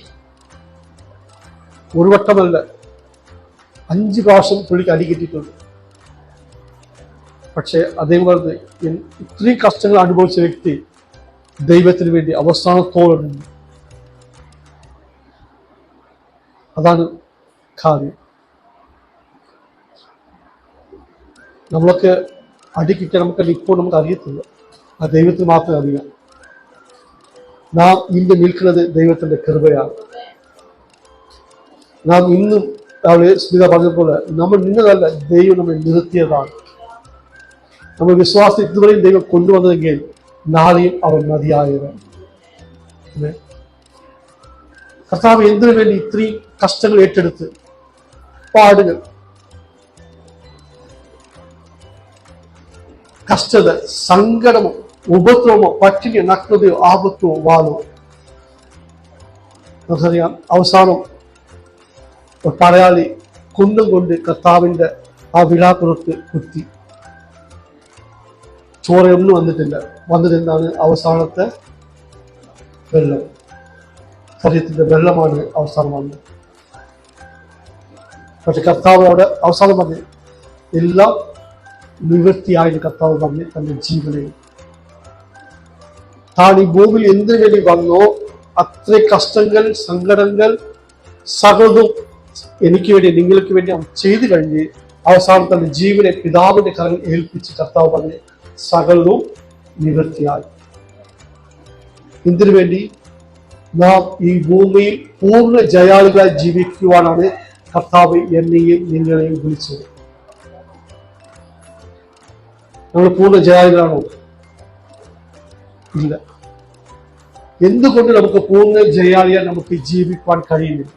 ഒരു വട്ടമല്ല 5 പ്രാവശ്യം പുള്ളിക്ക് അടി കിട്ടിയിട്ടുണ്ട്. പക്ഷെ അതേപോലെ ഇത്രയും കഷ്ടങ്ങൾ അനുഭവിച്ച വ്യക്തി ദൈവത്തിന് വേണ്ടി അവസാനത്തോളം നിന്നു. അതാണ് കാര്യം. നമ്മളൊക്കെ അടി കിട്ടിയാൽ നമുക്ക് ഇപ്പോൾ നമുക്ക് അറിയത്തില്ല, ആ ദൈവത്തിന് മാത്രമേ അറിയാം. നാം ഇന്ന് നിൽക്കുന്നത് ദൈവത്തിന്റെ കൃപയാണ്. നാം ഇന്നും സ്മിത പറഞ്ഞതുപോലെ നമ്മൾ നിന്നതല്ല, ദൈവം നമ്മെ നിർത്തിയതാണ്. നമ്മൾ വിശ്വാസം ഇതുവരെയും ദൈവം കൊണ്ടുവന്നതെങ്കിൽ നാളെയും അവൻ മതിയായവൻ. കർത്താവ് എന്തിനു വേണ്ടി ഇത്രയും കഷ്ടങ്ങൾ ഏറ്റെടുത്ത്, പാടുകൾ, കഷ്ടത, സങ്കടമോ, ഉപദ്രവമോ, പട്ടിണിയോ, നഗ്നതയോ, ആപത്തോ, വാളോ, നമുക്കറിയാം അവസാനം പടയാളി കുന്തം കൊണ്ട് കർത്താവിന്റെ ആ വിലാപ്പുറത്ത് കുത്തി. ചോരയൊന്നും വന്നിട്ട് എന്താണ് അവസാനത്തെ വെള്ളം, ശരീരത്തിന്റെ വെള്ളമാണ് അവസാനം വന്നത്. പക്ഷെ കർത്താവ് അവിടെ അവസാനം പറഞ്ഞ് എല്ലാം നിവൃത്തിയായി കർത്താവ് പറഞ്ഞ് തന്റെ ജീവനെയും താൻ ഈ ഭൂമിയിൽ എന്തിനു വേണ്ടി വന്നോ അത്ര കഷ്ടങ്ങൾ, സങ്കടങ്ങൾ, സകലതും എനിക്ക് വേണ്ടി, നിങ്ങൾക്ക് വേണ്ടി അവൻ ചെയ്തു കഴിഞ്ഞ് അവസാനം തന്റെ ജീവനെ പിതാവിന്റെ കരങ്ങൾ ഏൽപ്പിച്ച് കർത്താവ് പറഞ്ഞ് സകലവും നിവൃത്തിയായി. എന്തിനു വേണ്ടി? നാം ഈ ഭൂമിയിൽ പൂർണ്ണ ജയാളികളായി ജീവിക്കുവാനാണ് കർത്താവ് എന്നെയും നിങ്ങളെയും വിളിച്ചത്. നമ്മൾ പൂർണ്ണ ജയാളികളാണോ? ഇല്ല. എന്തുകൊണ്ട് നമുക്ക് പൂർണ്ണ ജയാളിയാൽ നമുക്ക് ജീവിക്കുവാൻ കഴിയുന്നില്ല?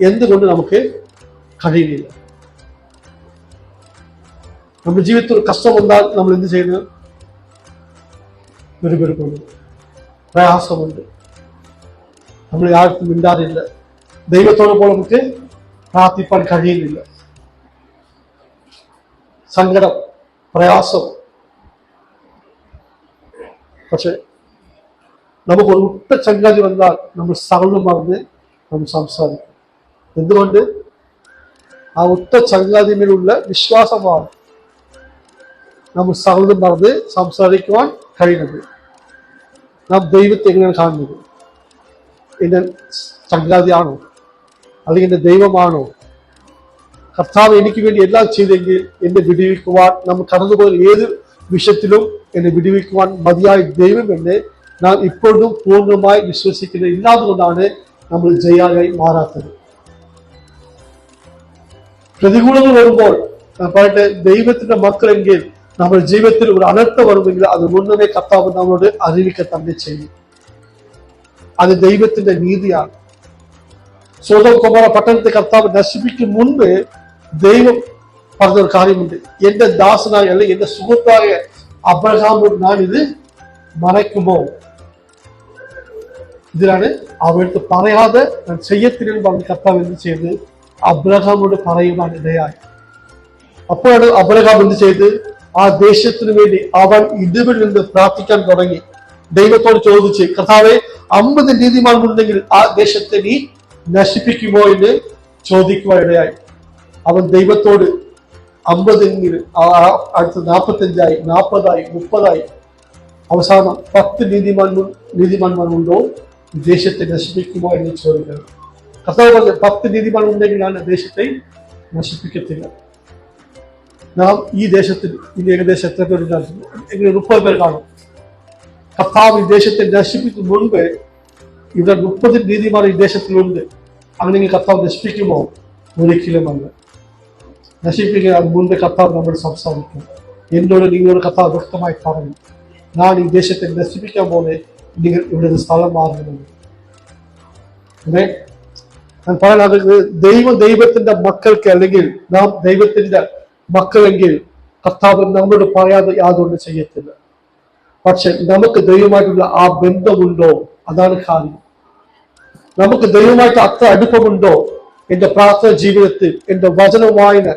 എന്തുകൊണ്ട് നമുക്ക് കഴിയുന്നില്ല? നമ്മുടെ ജീവിതത്തിൽ ഒരു കഷ്ടം വന്നാൽ നമ്മൾ എന്ത് ചെയ്യുന്നത്? വെറുപ്പെറുപ്പുണ്ട്, പ്രയാസമുണ്ട്, നമ്മൾ ആർക്കും മിണ്ടാറില്ല, ദൈവത്തോടൊപ്പം നമുക്ക് പ്രാർത്ഥിപ്പാൻ കഴിയുന്നില്ല. സങ്കടം, പ്രയാസം. പക്ഷെ നമുക്ക് ഒരു ഒട്ട ചങ്ങാതി വന്നാൽ നമ്മൾ സകലം മറന്ന് നമ്മൾ സംസാരിക്കും. എന്തുകൊണ്ട്? ആ ഒറ്റ ചങ്ങാതിയിലുള്ള വിശ്വാസമാണ് നമ്മൾ സകലം മറന്ന് സംസാരിക്കുവാൻ കഴിയുന്നത്. നാം ദൈവത്തെ എങ്ങനെയാണ് കാണുന്നത്? എന്റെ ചങ്ങാതിയാണോ അല്ലെങ്കിൽ എന്റെ ദൈവമാണോ? കർത്താവ് എനിക്ക് വേണ്ടി എല്ലാം ചെയ്തെങ്കിൽ എന്നെ വിടുവിക്കുവാൻ നമ്മൾ കടന്നുപോയ ഏത് വിഷയത്തിലും എന്നെ വിടുവിക്കുവാൻ മതിയായ ദൈവം എന്നെ നാം ഇപ്പോഴും പൂർണ്ണമായി വിശ്വസിക്കുന്നത് ഇല്ലാതുകൊണ്ടാണ് നമ്മൾ ജയാളിയായി മാറാത്തത്. പ്രതികൂലങ്ങൾ വരുമ്പോൾ പറയട്ടെ, ദൈവത്തിന്റെ മക്കളെങ്കിൽ നമ്മുടെ ജീവിതത്തിൽ ഒരു അനർത്ഥം വരുമെങ്കിൽ അത് മുന്നമേ കർത്താവ് നമ്മളോട് അറിയിക്കുക തന്നെ ചെയ്യും. അത് ദൈവത്തിന്റെ നീതിയാണ്. സോദോം ഗൊമോറ പട്ടണത്തെ കർത്താവ് നശിപ്പിക്കും മുൻപ് ദൈവം പറഞ്ഞൊരു കാര്യമുണ്ട്, എന്റെ ദാസനായ അല്ലെങ്കിൽ എന്റെ സുഹൃത്തായ അബ്രഹാമോട് ഞാൻ ഇത് മറയ്ക്കുമോ? ഇതിലാണ് അവർക്ക് പറയാതെ ഞാൻ ചെയ്യത്തില്ലെന്ന് പറഞ്ഞ് കർത്താവ് എന്ത് ചെയ്ത് അബ്രഹാമോട് പറയുവാൻ ഇടയായി. അപ്പോഴാണ് അബ്രഹാം എന്ത് ചെയ്ത് ആ ദേശത്തിന് വേണ്ടി അവൻ ഇതുവിൽ നിന്ന് പ്രാർത്ഥിക്കാൻ തുടങ്ങി. ദൈവത്തോട് ചോദിച്ച്, കർത്താവെ 50 നീതിമാന്മാരുണ്ടെങ്കിൽ ആ ദേശത്തെ നീ നശിപ്പിക്കുമോ എന്ന് ചോദിക്കുവാൻ ഇടയായി. അവൻ ദൈവത്തോട് 50 അടുത്ത് 45 40 30 അവസാനം 10 നീതിമാന്മാരുണ്ടോ ദേശത്തെ നശിപ്പിക്കുമോ എന്ന് ചോദിക്കണം. കർത്താവ് പറഞ്ഞു, 10 നീതിമാനുണ്ടെങ്കിൽ ഞാൻ ദേശത്തെ നശിപ്പിക്കത്തില്ല. നാം ഈ ദേശത്തിൽ ഇനി ഏകദേശം എത്ര പേര് എങ്ങനെ 30 പേർ കാണും. കർത്താവ് ഈ ദേശത്തെ നശിപ്പിക്കും മുൻപ് ഇവിടെ 30 നീതിമാർ ഈ ദേശത്തിലുണ്ട്. അങ്ങനെ കർത്താവ് നശിപ്പിക്കുമോ? ഒരിക്കലും അല്ല. നശിപ്പിക്കുക മുൻപ് കർത്താവ് നമ്മൾ സംസാരിക്കും. എന്നോട് നിങ്ങളോട് കർത്താവ് വ്യക്തമായി പറഞ്ഞു, ഞാൻ ഈ ദേശത്തെ നശിപ്പിക്കാൻ പോലെ നിങ്ങൾ ഇവിടെ നിന്ന് സ്ഥലം മാറണമെന്ന്. ഞാൻ പറയാൻ ദൈവത്തിന്റെ മക്കൾക്ക് അല്ലെങ്കിൽ നാം ദൈവത്തിന്റെ മക്കളെങ്കിൽ കർത്താവ് നമ്മളോട് പറയാതെ യാതൊന്നും ചെയ്യത്തില്ല. പക്ഷെ നമുക്ക് ദൈവമായിട്ടുള്ള ആ ബന്ധമുണ്ടോ? അതാണ് കാര്യം. നമുക്ക് ദൈവമായിട്ട് അത്ര അടുപ്പമുണ്ടോ? എന്റെ പ്രാർത്ഥന ജീവിതത്തിൽ, എന്റെ വചന വായന,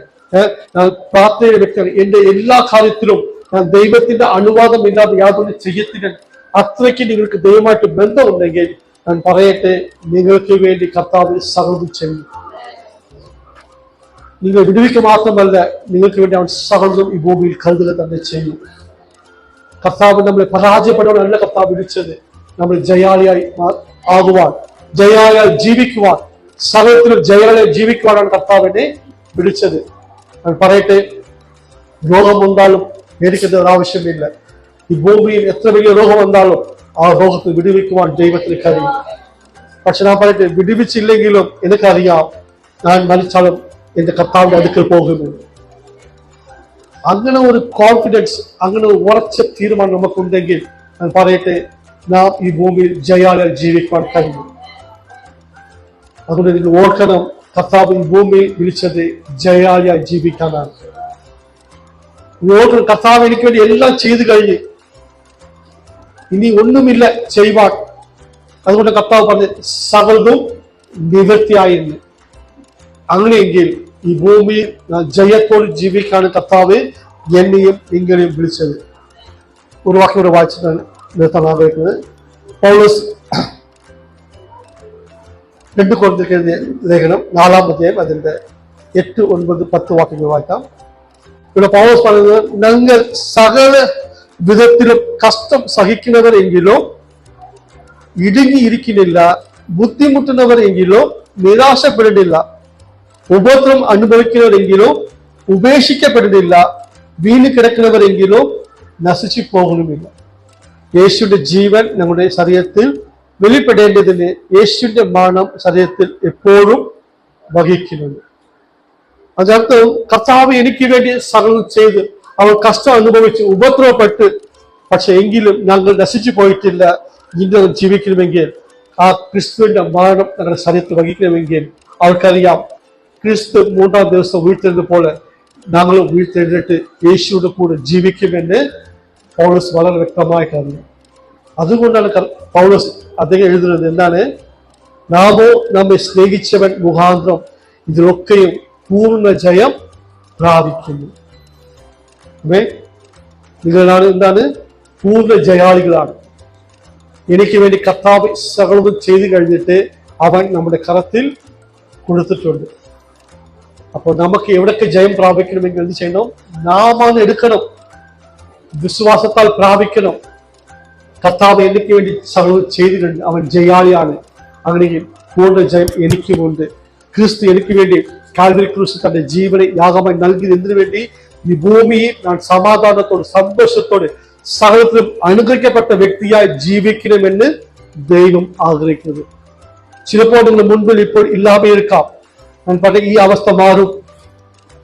ഞാൻ പ്രാർത്ഥനയുടെ വ്യക്തിയാണ്. എന്റെ എല്ലാ കാര്യത്തിലും ഞാൻ ദൈവത്തിന്റെ അനുവാദം ഇല്ലാതെ യാതൊന്നും ചെയ്യത്തില്ല. അത്രയ്ക്ക് നിങ്ങൾക്ക് ദൈവമായിട്ട് ബന്ധമുണ്ടെങ്കിൽ ഞാൻ പറയട്ടെ, നിങ്ങൾക്ക് വേണ്ടി കർത്താവ് സകലതും ചെയ്യും. നിങ്ങൾ വിടുവിക്കുക മാത്രമല്ല, നിങ്ങൾക്ക് വേണ്ടി അവൻ സകലതും ഈ ഭൂമിയിൽ കരുതുക തന്നെ ചെയ്യും. കർത്താവ് നമ്മളെ പരാജയപ്പെടുവാനല്ല കർത്താവ് വിളിച്ചത്, നമ്മൾ ജയാളിയായി ആകുവാൻ, ജയാളിയായി ജീവിക്കുവാൻ, സകലത്തിലും ജയാളിയായി ജീവിക്കുവാനാണ് കർത്താവിനെ വിളിച്ചത്. ഞാൻ പറയട്ടെ, രോഗം വന്നാലും പേടിക്കേണ്ട ഒരു ആവശ്യമില്ല. ഈ ഭൂമിയിൽ എത്ര വലിയ രോഗം വന്നാലും ആ രോഗത്തിൽ വിടുവിക്കുവാൻ ദൈവത്തിന് കഴിയും. പക്ഷെ ഞാൻ പറയട്ടെ, വിടുവിച്ചില്ലെങ്കിലും എനിക്കറിയാം ഞാൻ മരിച്ചാലും എന്റെ കർത്താവിന്റെ അടുക്കൽ പോകുന്നു. അങ്ങനെ ഒരു കോൺഫിഡൻസ്, അങ്ങനെ ഒരു ഉറച്ച തീരുമാനം നമുക്കുണ്ടെങ്കിൽ ഞാൻ പറയട്ടെ, നാം ഈ ഭൂമിയിൽ ജയാളിയായി ജീവിക്കാൻ കഴിയും. അതുകൊണ്ട് നിങ്ങൾ ഓർക്കണം, കർത്താവ് ഈ ഭൂമിയിൽ വിളിച്ചത് ജയാളിയായി ജീവിക്കാനാണ്. ഓർക്കണം, കർത്താവ് എനിക്ക് വേണ്ടി എല്ലാം ചെയ്തു കഴിഞ്ഞ് ഇനി ഒന്നുമില്ല ചെയ്യുവാൻ. അതുകൊണ്ട് കർത്താവ് പറഞ്ഞ് സകലതും നിവൃത്തിയായിരുന്നു. അങ്ങനെയെങ്കിൽ ഈ ഭൂമിയിൽ ജയത്തോട് ജീവിക്കാണ് കർത്താവ് എന്നെയും നിങ്ങളെയും വിളിച്ചത്. ഒരു വാക്യം കൂടെ വായിച്ചിട്ടാണ് നിർത്താൻ ആഗ്രഹിക്കുന്നത്. പൗലോസ് 2 കൊരിന്ത്യർക്ക് എഴുതിയ ലേഖനം 4-ാം അധ്യായം അതിന്റെ 8, 9, 10 വാക്യങ്ങൾ വായിക്കാം. ഇവിടെ പൗലോസ് പറയുന്നത്, ഞങ്ങൾ സകല വിധത്തിലും കഷ്ടം സഹിക്കുന്നവർ എങ്കിലോ ഇടുങ്ങിയിരിക്കുന്നില്ല, ബുദ്ധിമുട്ടുന്നവർ എങ്കിലോ നിരാശപ്പെടുന്നില്ല, ഉപദ്രവം അനുഭവിക്കുന്നവരെങ്കിലോ ഉപേക്ഷിക്കപ്പെടുന്നില്ല, വീണ് കിടക്കുന്നവരെങ്കിലോ നശിച്ചു പോകുന്നുമില്ല. യേശുവിന്റെ ജീവൻ നമ്മുടെ ശരീരത്തിൽ വെളിപ്പെടേണ്ടതിന് യേശുവിന്റെ മരണം ശരീരത്തിൽ എപ്പോഴും വഹിക്കുന്നുണ്ട്. അതിനർത്ഥം കർത്താവ് എനിക്ക് വേണ്ടി സകലം ചെയ്ത് അവൾ കഷ്ടം അനുഭവിച്ച് ഉപദ്രവപ്പെട്ട്, പക്ഷെ എങ്കിലും ഞങ്ങൾ നശിച്ചു പോയിട്ടില്ല. ഇന്ന് ജീവിക്കണമെങ്കിൽ ആ ക്രിസ്തുവിന്റെ മരണം ഞങ്ങളുടെ ശരീരത്തിൽ വഹിക്കണമെങ്കിൽ അവർക്കറിയാം, ക്രിസ്തു 3-ാം ദിവസം ഉയർത്തെഴുന്നത് പോലെ ഞങ്ങൾ ഉയർത്തെഴുന്നിട്ട് യേശുവിന്റെ കൂടെ ജീവിക്കുമെന്ന് പൗലോസ് വളരെ വ്യക്തമായി അറിയാം. അതുകൊണ്ടാണ് പൗലോസ് അദ്ദേഹം എഴുതുന്നത് എന്താണ്, നാമോ നമ്മെ സ്നേഹിച്ചവൻ മുഖാന്തരം ഇതിലൊക്കെയും പൂർണ്ണ ജയം പ്രാപിക്കുന്നു. നിങ്ങളാണ് എന്താണ് പൂർണ്ണ ജയാളികളാണ്. എനിക്ക് വേണ്ടി കർത്താവ് സകലതും ചെയ്തു കഴിഞ്ഞിട്ട് അവൻ നമ്മുടെ കരത്തിൽ കൊടുത്തിട്ടുണ്ട്. അപ്പോൾ നമുക്ക് എവിടൊക്കെ ജയം പ്രാപിക്കണമെങ്കിൽ എന്ത് ചെയ്യണം? നാം അത് എടുക്കണം, വിശ്വാസത്താൽ പ്രാപിക്കണം. കർത്താവ് എനിക്ക് വേണ്ടി സകലം ചെയ്തിട്ടുണ്ട്, അവൻ ജയാളിയാണ്. അങ്ങനെയെങ്കിൽ പൂർണ്ണ ജയം എനിക്കുമുണ്ട്. ക്രിസ്തു എനിക്ക് വേണ്ടി കാൽവരി ക്രൂശിൽ തന്റെ ജീവനെ യാഗമായി നൽകിയത് എന്തിനു വേണ്ടി? ഈ ഭൂമിയിൽ ഞാൻ സമാധാനത്തോട് സന്തോഷത്തോട് സകലത്തിലും അനുഗ്രഹിക്കപ്പെട്ട വ്യക്തിയായി ജീവിക്കണമെന്ന് ദൈവം ആഗ്രഹിക്കുന്നത്. ചിലപ്പോൾ നിങ്ങൾ മുൻപിൽ ഇപ്പോൾ ഇല്ലാതെയിരിക്കാം. ഞാൻ പറഞ്ഞ ഈ അവസ്ഥ മാറും.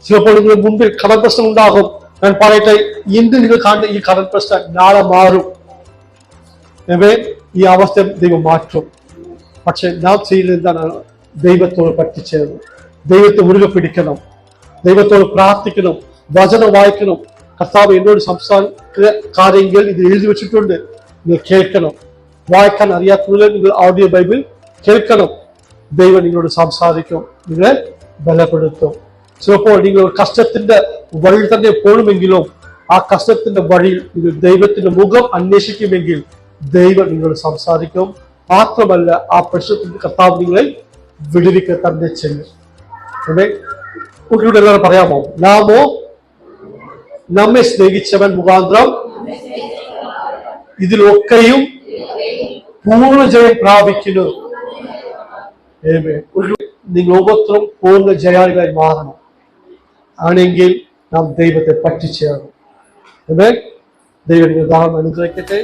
ചിലപ്പോൾ നിങ്ങൾ മുൻപിൽ കടൽ പ്രശ്നം ഉണ്ടാകും. ഞാൻ പറയട്ടെ, ഇന്ന് നിങ്ങൾ കാണുന്ന ഈ കടൽ പ്രശ്നം നാളെ മാറും. ഈ അവസ്ഥ ദൈവം മാറ്റും. പക്ഷെ നാം ചെയ്യുന്നത് എന്താണ്? ദൈവത്തോട് പറ്റിച്ചേർന്ന് ദൈവത്തെ മുറുകെ പിടിക്കണം, ദൈവത്തോട് പ്രാർത്ഥിക്കണം, വചനം വായിക്കണം. കർത്താവ് എന്നോട് സംസാരിക്കുന്ന കാര്യങ്ങൾ ഇത് എഴുതി വെച്ചിട്ടുണ്ട്, നിങ്ങൾ കേൾക്കണം. വായിക്കാൻ അറിയാത്തവരെ നിങ്ങൾ ഓഡിയോ ബൈബിൾ കേൾക്കണം. ദൈവം നിങ്ങളോട് സംസാരിക്കും, നിങ്ങളെ ബലപ്പെടുത്തും. ചിലപ്പോൾ നിങ്ങൾ കഷ്ടത്തിന്റെ വഴി തന്നെ പോകണമെങ്കിലും ആ കഷ്ടത്തിന്റെ വഴിയിൽ നിങ്ങൾ ദൈവത്തിന്റെ മുഖം അന്വേഷിക്കുമെങ്കിൽ ദൈവം നിങ്ങളോട് സംസാരിക്കും. മാത്രമല്ല, ആ പ്രശ്നത്തിന്റെ കർത്താവ് നിങ്ങളെ വിടുവിക്കുക തന്നെ ചെയ്യും. കുട്ടിയോട് എല്ലാവരും പറയാമോ? നാമോ നമ്മെ സ്നേഹിച്ചവൻ മുഖാന്തരം ഇതിലൊക്കെയും പൂർണ്ണ ജയം പ്രാപിക്കുന്നു. നിങ്ങൾ ഓരോരുത്തരും പൂർണ്ണ ജയാളികളായി മാറണം. ആണെങ്കിൽ നാം ദൈവത്തെ പറ്റിച്ചേരണം. ദൈവം നിങ്ങൾ ധാരാളം അനുഗ്രഹിക്കട്ടെ.